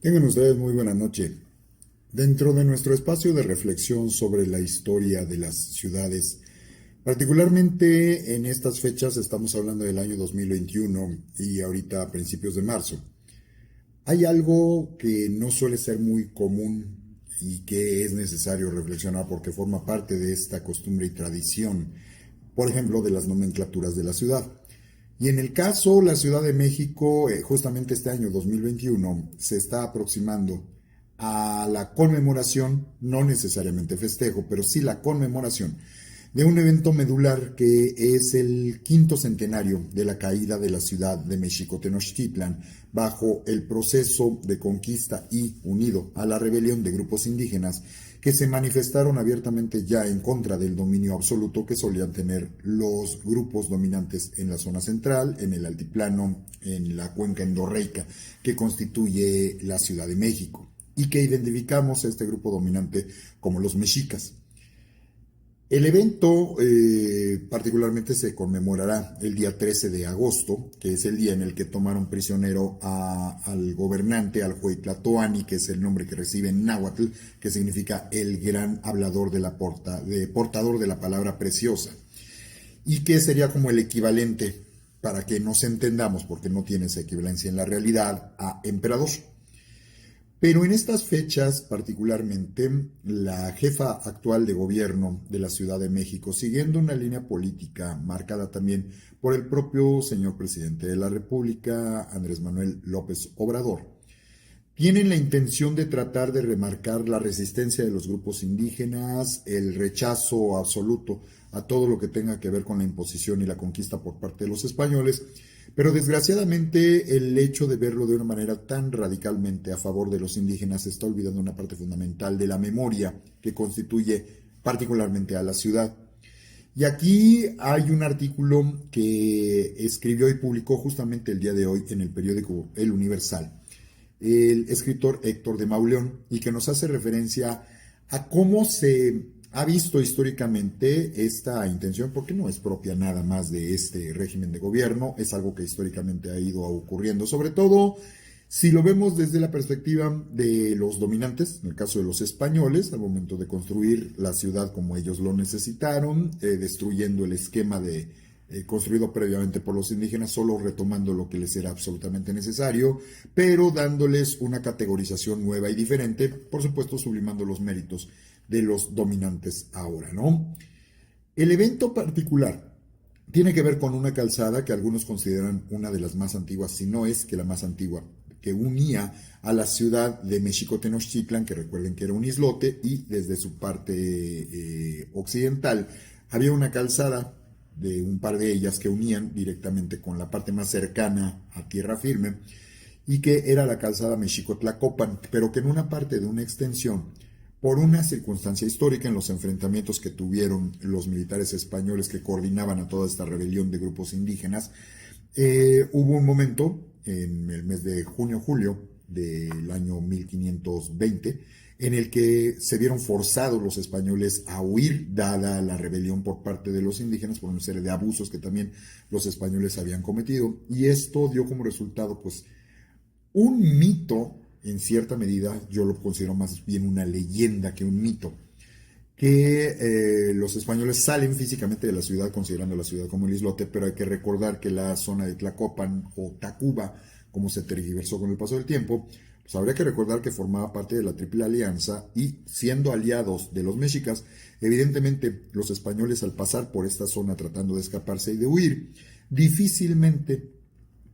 Tengan ustedes muy buena noche. Dentro de nuestro espacio de reflexión sobre la historia de las ciudades, particularmente en estas fechas estamos hablando del año 2021 y ahorita a principios de marzo, hay algo que no suele ser muy común y que es necesario reflexionar porque forma parte de esta costumbre y tradición, por ejemplo, de las nomenclaturas de la ciudad. Y en el caso, la Ciudad de México, justamente este año 2021, se está aproximando a la conmemoración, no necesariamente festejo, pero sí la conmemoración de un evento medular que es el quinto centenario de la caída de la ciudad de México Tenochtitlan bajo el proceso de conquista y unido a la rebelión de grupos indígenas que se manifestaron abiertamente ya en contra del dominio absoluto que solían tener los grupos dominantes en la zona central, en el altiplano, en la cuenca endorreica que constituye la Ciudad de México y que identificamos a este grupo dominante como los mexicas. El evento particularmente se conmemorará el día 13 de agosto, que es el día en el que tomaron prisionero al gobernante, al Hueytlatoani, que es el nombre que recibe en náhuatl, que significa el gran hablador portador de la palabra preciosa, y que sería como el equivalente, para que nos entendamos, porque no tiene esa equivalencia en la realidad, a emperador. Pero en estas fechas, particularmente, la jefa actual de gobierno de la Ciudad de México, siguiendo una línea política marcada también por el propio señor presidente de la República, Andrés Manuel López Obrador, tienen la intención de tratar de remarcar la resistencia de los grupos indígenas, el rechazo absoluto a todo lo que tenga que ver con la imposición y la conquista por parte de los españoles, pero desgraciadamente el hecho de verlo de una manera tan radicalmente a favor de los indígenas está olvidando una parte fundamental de la memoria que constituye particularmente a la ciudad. Y aquí hay un artículo que escribió y publicó justamente el día de hoy en el periódico El Universal el escritor Héctor de Mauleón, y que nos hace referencia a cómo se ha visto históricamente esta intención, porque no es propia nada más de este régimen de gobierno, es algo que históricamente ha ido ocurriendo, sobre todo si lo vemos desde la perspectiva de los dominantes, en el caso de los españoles, al momento de construir la ciudad como ellos lo necesitaron, destruyendo el esquema construido previamente por los indígenas, solo retomando lo que les era absolutamente necesario, pero dándoles una categorización nueva y diferente, por supuesto sublimando los méritos de los dominantes ahora, ¿no? El evento particular tiene que ver con una calzada que algunos consideran una de las más antiguas, si no es que la más antigua, que unía a la ciudad de México Tenochtitlan, que recuerden que era un islote, y desde su parte occidental había una calzada de un par de ellas que unían directamente con la parte más cercana a tierra firme y que era la calzada Mexico-Tlacopan, pero que en una parte de una extensión, por una circunstancia histórica en los enfrentamientos que tuvieron los militares españoles que coordinaban a toda esta rebelión de grupos indígenas, hubo un momento en el mes de junio-julio del año 1520 en el que se vieron forzados los españoles a huir, dada la rebelión por parte de los indígenas, por una serie de abusos que también los españoles habían cometido, y esto dio como resultado, pues, un mito, en cierta medida, yo lo considero más bien una leyenda que un mito, que los españoles salen físicamente de la ciudad, considerando la ciudad como el islote, pero hay que recordar que la zona de Tlacopan o Tacuba, como se tergiversó con el paso del tiempo, pues habría que recordar que formaba parte de la Triple Alianza y siendo aliados de los mexicas, evidentemente los españoles al pasar por esta zona tratando de escaparse y de huir, difícilmente,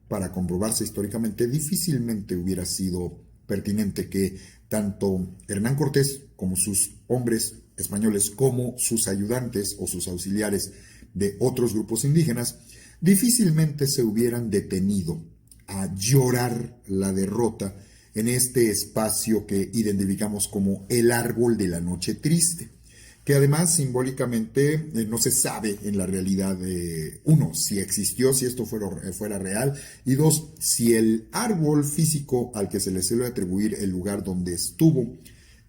para comprobarse históricamente, difícilmente hubiera sido pertinente que tanto Hernán Cortés como sus hombres españoles como sus ayudantes o sus auxiliares de otros grupos indígenas difícilmente se hubieran detenido a llorar la derrota en este espacio que identificamos como el árbol de la noche triste, que además simbólicamente no se sabe en la realidad, uno, si existió, si esto fuera real, y dos, si el árbol físico al que se le suele atribuir el lugar donde estuvo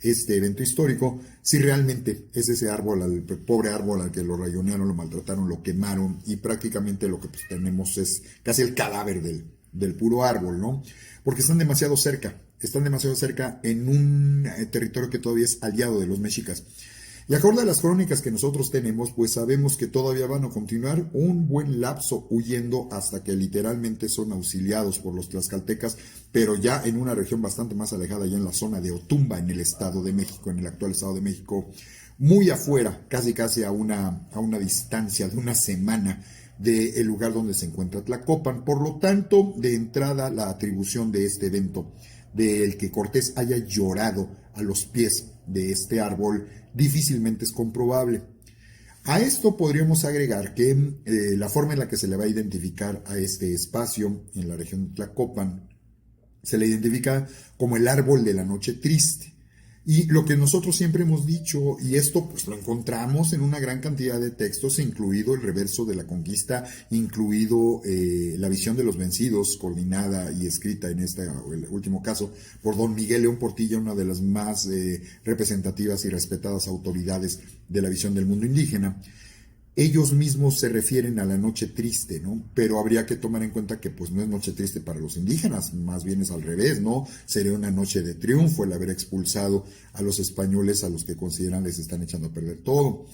este evento histórico, si realmente es ese árbol, el pobre árbol al que lo rayonearon, lo maltrataron, lo quemaron, y prácticamente lo que tenemos es casi el cadáver del puro árbol, ¿no? Porque están demasiado cerca están demasiado cerca en un territorio que todavía es aliado de los mexicas. Y acorde a las crónicas que nosotros tenemos, pues sabemos que todavía van a continuar un buen lapso huyendo hasta que literalmente son auxiliados por los tlaxcaltecas, pero ya en una región bastante más alejada, ya en la zona de Otumba, en el Estado de México, en el actual Estado de México, muy afuera, casi a una distancia de una semana del lugar donde se encuentra Tlacopan. Por lo tanto, de entrada, la atribución de este evento, del que Cortés haya llorado a los pies de este árbol, difícilmente es comprobable. A esto podríamos agregar que la forma en la que se le va a identificar a este espacio en la región de Tlacopan se le identifica como el árbol de la noche triste. Y lo que nosotros siempre hemos dicho, y esto pues lo encontramos en una gran cantidad de textos, incluido el reverso de la conquista, incluido la visión de los vencidos, coordinada y escrita en este el último caso por don Miguel León Portilla, una de las más representativas y respetadas autoridades de la visión del mundo indígena. Ellos mismos se refieren a la noche triste, ¿no? Pero habría que tomar en cuenta que pues no es noche triste para los indígenas, más bien es al revés, ¿no? Sería una noche de triunfo el haber expulsado a los españoles, a los que consideran les están echando a perder todo.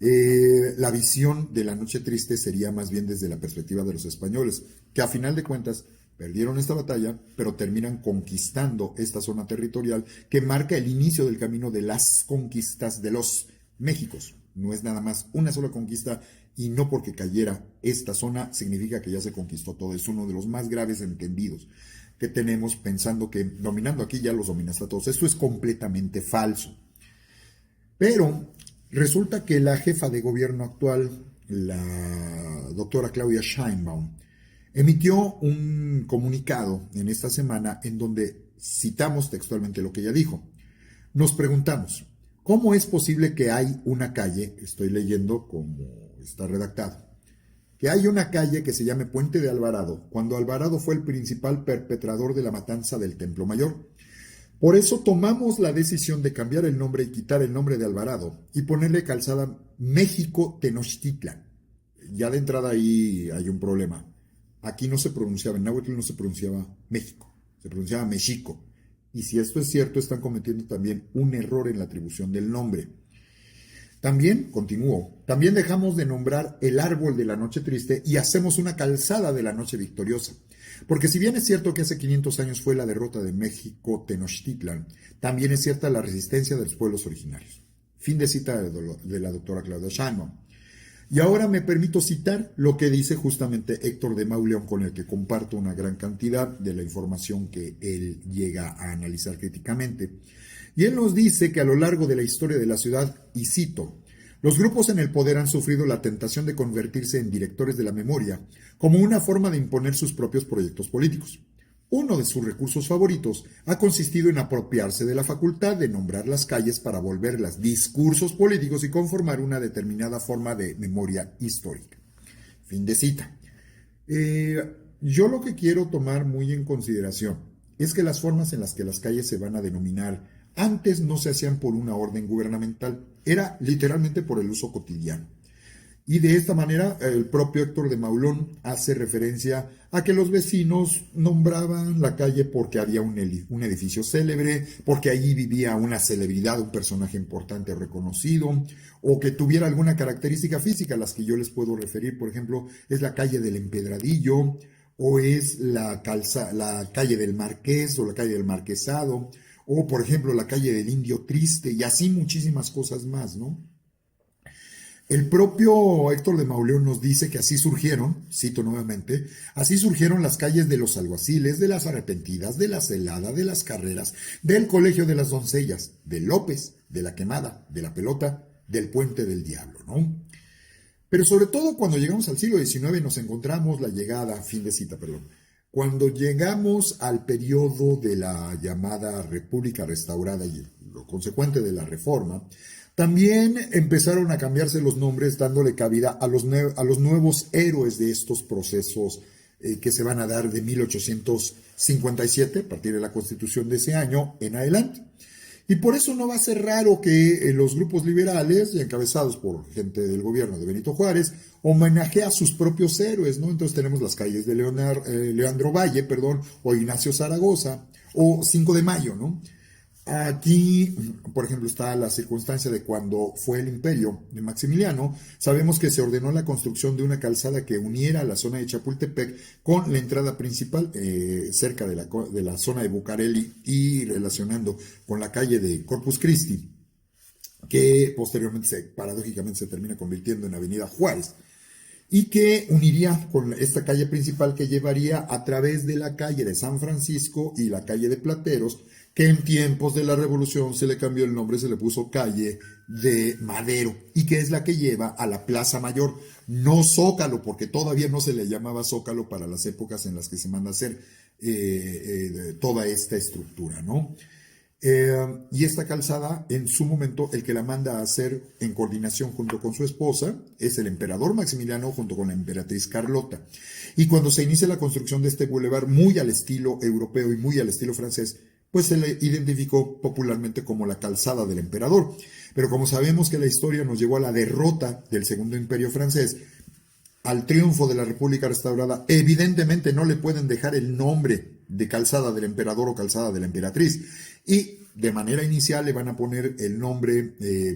La visión de la noche triste sería más bien desde la perspectiva de los españoles, que a final de cuentas perdieron esta batalla, pero terminan conquistando esta zona territorial que marca el inicio del camino de las conquistas de los Méxicos. No es nada más una sola conquista, y no porque cayera esta zona significa que ya se conquistó todo. Es uno de los más graves entendidos que tenemos, pensando que dominando aquí ya los dominaste a todos. Esto es completamente falso. Pero resulta que la jefa de gobierno actual, la doctora Claudia Sheinbaum, emitió un comunicado en esta semana en donde citamos textualmente lo que ella dijo. Nos preguntamos, ¿cómo es posible que hay una calle, estoy leyendo como está redactado, que hay una calle que se llame Puente de Alvarado, cuando Alvarado fue el principal perpetrador de la matanza del Templo Mayor? Por eso tomamos la decisión de cambiar el nombre y quitar el nombre de Alvarado y ponerle calzada México Tenochtitlan. Ya de entrada ahí hay un problema. Aquí no se pronunciaba, en náhuatl no se pronunciaba México, se pronunciaba Mexico. Y si esto es cierto, están cometiendo también un error en la atribución del nombre. También, continúo, también dejamos de nombrar el árbol de la noche triste y hacemos una calzada de la noche victoriosa. Porque si bien es cierto que hace 500 años fue la derrota de México Tenochtitlan, también es cierta la resistencia de los pueblos originarios. Fin de cita de la doctora Claudia Sheinbaum. Y ahora me permito citar lo que dice justamente Héctor de Mauleón, con el que comparto una gran cantidad de la información que él llega a analizar críticamente. Y él nos dice que a lo largo de la historia de la ciudad, y cito, los grupos en el poder han sufrido la tentación de convertirse en directores de la memoria como una forma de imponer sus propios proyectos políticos. Uno de sus recursos favoritos ha consistido en apropiarse de la facultad de nombrar las calles para volverlas discursos políticos y conformar una determinada forma de memoria histórica. Fin de cita. Yo lo que quiero tomar muy en consideración es que las formas en las que las calles se van a denominar antes no se hacían por una orden gubernamental, era literalmente por el uso cotidiano. Y de esta manera, el propio Héctor de Mauleón hace referencia a que los vecinos nombraban la calle porque había un edificio célebre, porque allí vivía una celebridad, un personaje importante o reconocido, o que tuviera alguna característica física. Las que yo les puedo referir, por ejemplo, es la calle del Empedradillo, o es la calle del Marqués, o la calle del Marquesado, o por ejemplo la calle del Indio Triste, y así muchísimas cosas más, ¿no? El propio Héctor de Mauleón nos dice que así surgieron, cito nuevamente, así surgieron las calles de los alguaciles, de las arrepentidas, de la celada, de las carreras, del colegio de las doncellas, de López, de la quemada, de la pelota, del puente del diablo, ¿no? Pero sobre todo cuando llegamos al siglo XIX nos encontramos la llegada, fin de cita, perdón, cuando llegamos al periodo de la llamada República Restaurada y lo consecuente de la Reforma, también empezaron a cambiarse los nombres, dándole cabida a los nuevos héroes de estos procesos que se van a dar de 1857, a partir de la Constitución de ese año en adelante. Y por eso no va a ser raro que los grupos liberales, encabezados por gente del gobierno de Benito Juárez, homenajeen a sus propios héroes, ¿no? Entonces tenemos las calles de Leandro Valle, o Ignacio Zaragoza, O 5 de mayo, ¿no? Aquí, por ejemplo, está la circunstancia de cuando fue el imperio de Maximiliano. Sabemos que se ordenó la construcción de una calzada que uniera la zona de Chapultepec con la entrada principal cerca de la zona de Bucareli y relacionando con la calle de Corpus Christi, que posteriormente, paradójicamente, se termina convirtiendo en Avenida Juárez, y que uniría con esta calle principal que llevaría a través de la calle de San Francisco y la calle de Plateros, que en tiempos de la Revolución se le cambió el nombre, se le puso calle de Madero, y que es la que lleva a la Plaza Mayor, no Zócalo, porque todavía no se le llamaba Zócalo para las épocas en las que se manda a hacer toda esta estructura, ¿no? Y esta calzada, en su momento, el que la manda a hacer en coordinación junto con su esposa es el emperador Maximiliano junto con la emperatriz Carlota. Y cuando se inicia la construcción de este bulevar muy al estilo europeo y muy al estilo francés, pues se le identificó popularmente como la calzada del emperador. Pero como sabemos que la historia nos llevó a la derrota del Segundo Imperio francés, al triunfo de la República restaurada, evidentemente no le pueden dejar el nombre de calzada del emperador o calzada de la emperatriz. Y de manera inicial le van a poner el nombre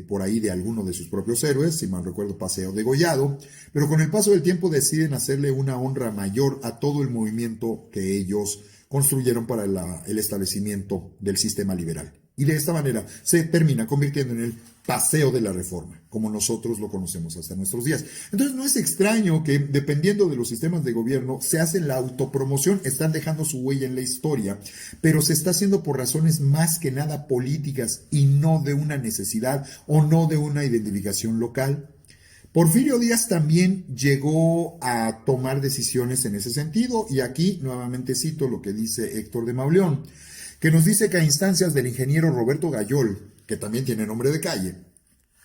por ahí de alguno de sus propios héroes, si mal recuerdo Paseo de Gollado, pero con el paso del tiempo deciden hacerle una honra mayor a todo el movimiento que ellos construyeron para el establecimiento del sistema liberal. Y de esta manera se termina convirtiendo en el Paseo de la Reforma, como nosotros lo conocemos hasta nuestros días. Entonces no es extraño que, dependiendo de los sistemas de gobierno, se hacen la autopromoción, están dejando su huella en la historia, pero se está haciendo por razones más que nada políticas y no de una necesidad o no de una identificación local. Porfirio Díaz también llegó a tomar decisiones en ese sentido, y aquí nuevamente cito lo que dice Héctor de Mauleón, que nos dice que a instancias del ingeniero Roberto Gayol, que también tiene nombre de calle,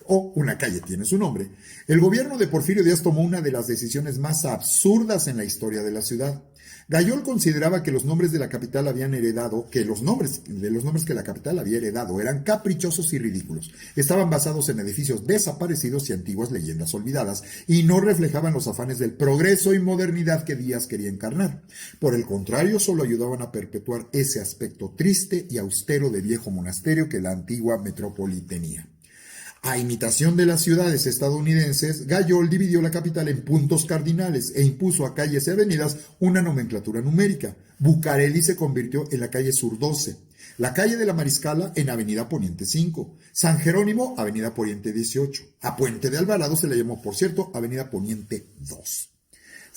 o una calle tiene su nombre, el gobierno de Porfirio Díaz tomó una de las decisiones más absurdas en la historia de la ciudad. Gayol consideraba que los nombres de la capital habían heredado, que los nombres que la capital había heredado eran caprichosos y ridículos. Estaban basados en edificios desaparecidos y antiguas leyendas olvidadas, y no reflejaban los afanes del progreso y modernidad que Díaz quería encarnar. Por el contrario, solo ayudaban a perpetuar ese aspecto triste y austero de viejo monasterio que la antigua metrópoli tenía. A imitación de las ciudades estadounidenses, Gayol dividió la capital en puntos cardinales e impuso a calles y avenidas una nomenclatura numérica. Bucareli se convirtió en la calle Sur 12, la calle de la Mariscala en Avenida Poniente 5, San Jerónimo, Avenida Poniente 18. A Puente de Alvarado se le llamó, por cierto, Avenida Poniente 2.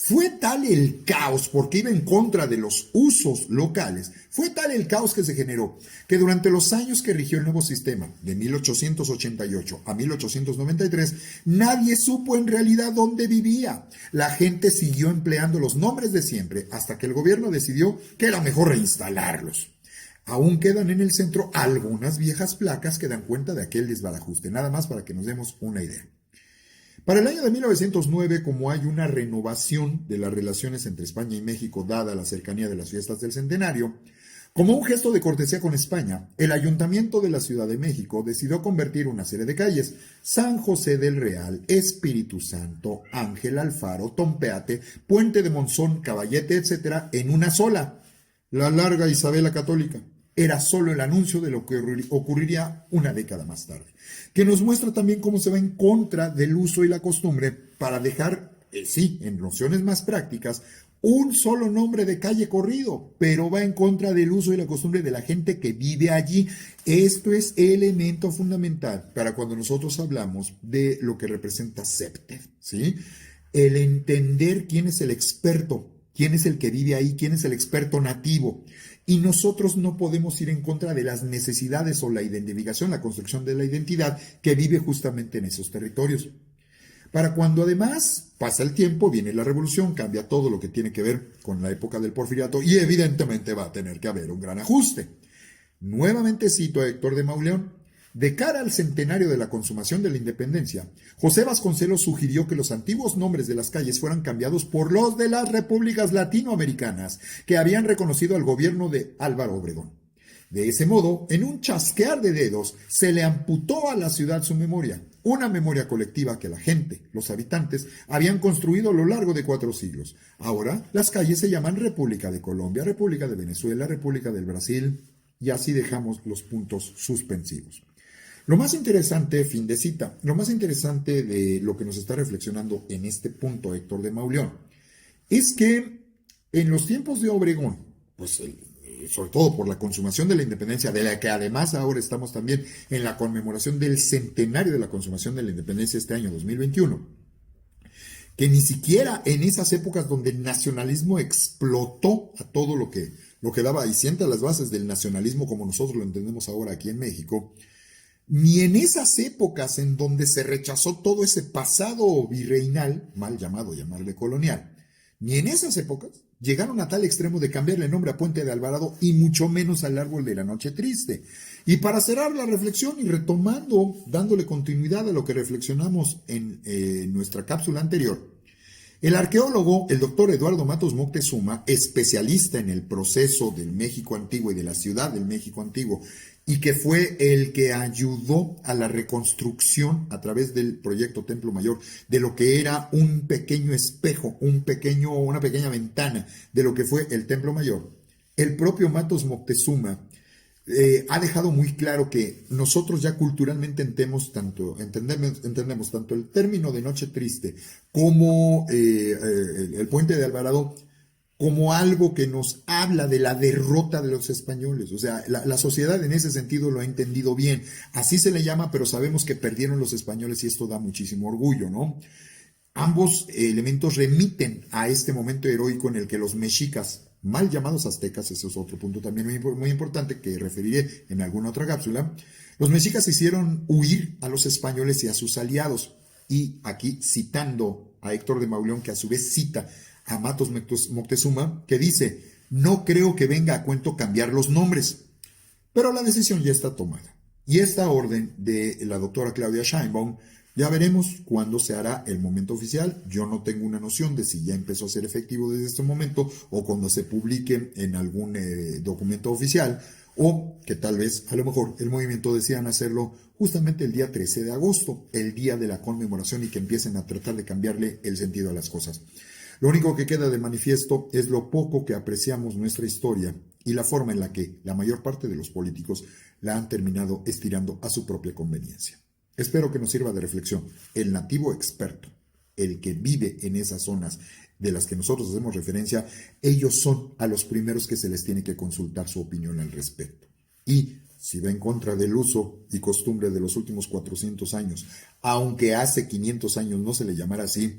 Fue tal el caos, porque iba en contra de los usos locales, fue tal el caos que se generó, que durante los años que rigió el nuevo sistema, de 1888 a 1893, nadie supo en realidad dónde vivía. La gente siguió empleando los nombres de siempre, hasta que el gobierno decidió que era mejor reinstalarlos. Aún quedan en el centro algunas viejas placas que dan cuenta de aquel desbarajuste, nada más para que nos demos una idea. Para el año de 1909, como hay una renovación de las relaciones entre España y México dada la cercanía de las fiestas del centenario, como un gesto de cortesía con España, el Ayuntamiento de la Ciudad de México decidió convertir una serie de calles, San José del Real, Espíritu Santo, Ángel Alfaro, Tompeate, Puente de Monzón, Caballete, etc., en una sola, la larga Isabela Católica. Era solo el anuncio de lo que ocurriría una década más tarde, que nos muestra también cómo se va en contra del uso y la costumbre para dejar, sí, en nociones más prácticas, un solo nombre de calle corrido, pero va en contra del uso y la costumbre de la gente que vive allí. Esto es elemento fundamental para cuando nosotros hablamos de lo que representa CEPTED, ¿sí? El entender quién es el experto, quién es el que vive ahí, quién es el experto nativo. Y nosotros no podemos ir en contra de las necesidades o la identificación, la construcción de la identidad que vive justamente en esos territorios. Para cuando además pasa el tiempo, viene la revolución, cambia todo lo que tiene que ver con la época del porfiriato y evidentemente va a tener que haber un gran ajuste. Nuevamente cito a Héctor de Mauleón. De cara al centenario de la consumación de la independencia, José Vasconcelos sugirió que los antiguos nombres de las calles fueran cambiados por los de las repúblicas latinoamericanas que habían reconocido al gobierno de Álvaro Obregón. De ese modo, en un chasquear de dedos, se le amputó a la ciudad su memoria. una memoria colectiva que la gente, los habitantes, habían construido a lo largo de 4 siglos. Ahora las calles se llaman República de Colombia, República de Venezuela, República del Brasil, y así dejamos los puntos suspensivos. Lo más interesante, fin de cita, lo más interesante de lo que nos está reflexionando en este punto Héctor de Mauleón, es que en los tiempos de Obregón, pues sobre todo por la consumación de la independencia, de la que además ahora estamos también en la conmemoración del centenario de la consumación de la independencia este año 2021, que ni siquiera en esas épocas donde el nacionalismo explotó a todo lo que daba y sienta las bases del nacionalismo como nosotros lo entendemos ahora aquí en México, ni en esas épocas en donde se rechazó todo ese pasado virreinal, mal llamado llamarle colonial, ni en esas épocas llegaron a tal extremo de cambiarle el nombre a Puente de Alvarado y mucho menos al Árbol de la Noche Triste. Y para cerrar la reflexión y retomando, dándole continuidad a lo que reflexionamos en nuestra cápsula anterior, el arqueólogo, el doctor Eduardo Matos Moctezuma, especialista en el proceso del México Antiguo y de la ciudad del México Antiguo, y que fue el que ayudó a la reconstrucción a través del proyecto Templo Mayor de lo que era un pequeño espejo, una pequeña ventana de lo que fue el Templo Mayor. El propio Matos Moctezuma ha dejado muy claro que nosotros ya culturalmente entendemos tanto el término de Noche Triste como el Puente de Alvarado como algo que nos habla de la derrota de los españoles. O sea, la sociedad en ese sentido lo ha entendido bien. Así se le llama, pero sabemos que perdieron los españoles y esto da muchísimo orgullo, ¿no? Ambos elementos remiten a este momento heroico en el que los mexicas, mal llamados aztecas, ese es otro punto también muy importante que referiré en alguna otra cápsula, los mexicas hicieron huir a los españoles y a sus aliados. Y aquí citando a Héctor de Mauleón, que a su vez cita a Matos Moctezuma, que dice, no creo que venga a cuento cambiar los nombres, pero la decisión ya está tomada. Y esta orden de la doctora Claudia Sheinbaum, ya veremos cuándo se hará el momento oficial. Yo no tengo una noción de si ya empezó a ser efectivo desde este momento o cuando se publique en algún documento oficial, o que tal vez, a lo mejor, el movimiento desean hacerlo justamente el día 13 de agosto, el día de la conmemoración, y que empiecen a tratar de cambiarle el sentido a las cosas. Lo único que queda de manifiesto es lo poco que apreciamos nuestra historia y la forma en la que la mayor parte de los políticos la han terminado estirando a su propia conveniencia. Espero que nos sirva de reflexión. El nativo experto, el que vive en esas zonas de las que nosotros hacemos referencia, ellos son a los primeros que se les tiene que consultar su opinión al respecto. Y si va en contra del uso y costumbre de los últimos 400 años, aunque hace 500 años no se le llamara así,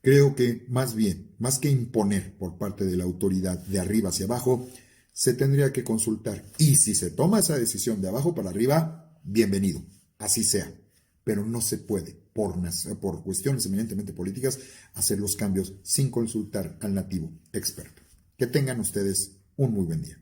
creo que más bien, más que imponer por parte de la autoridad de arriba hacia abajo, se tendría que consultar. Y si se toma esa decisión de abajo para arriba, bienvenido, así sea. Pero no se puede, por cuestiones eminentemente políticas, hacer los cambios sin consultar al nativo experto. Que tengan ustedes un muy buen día.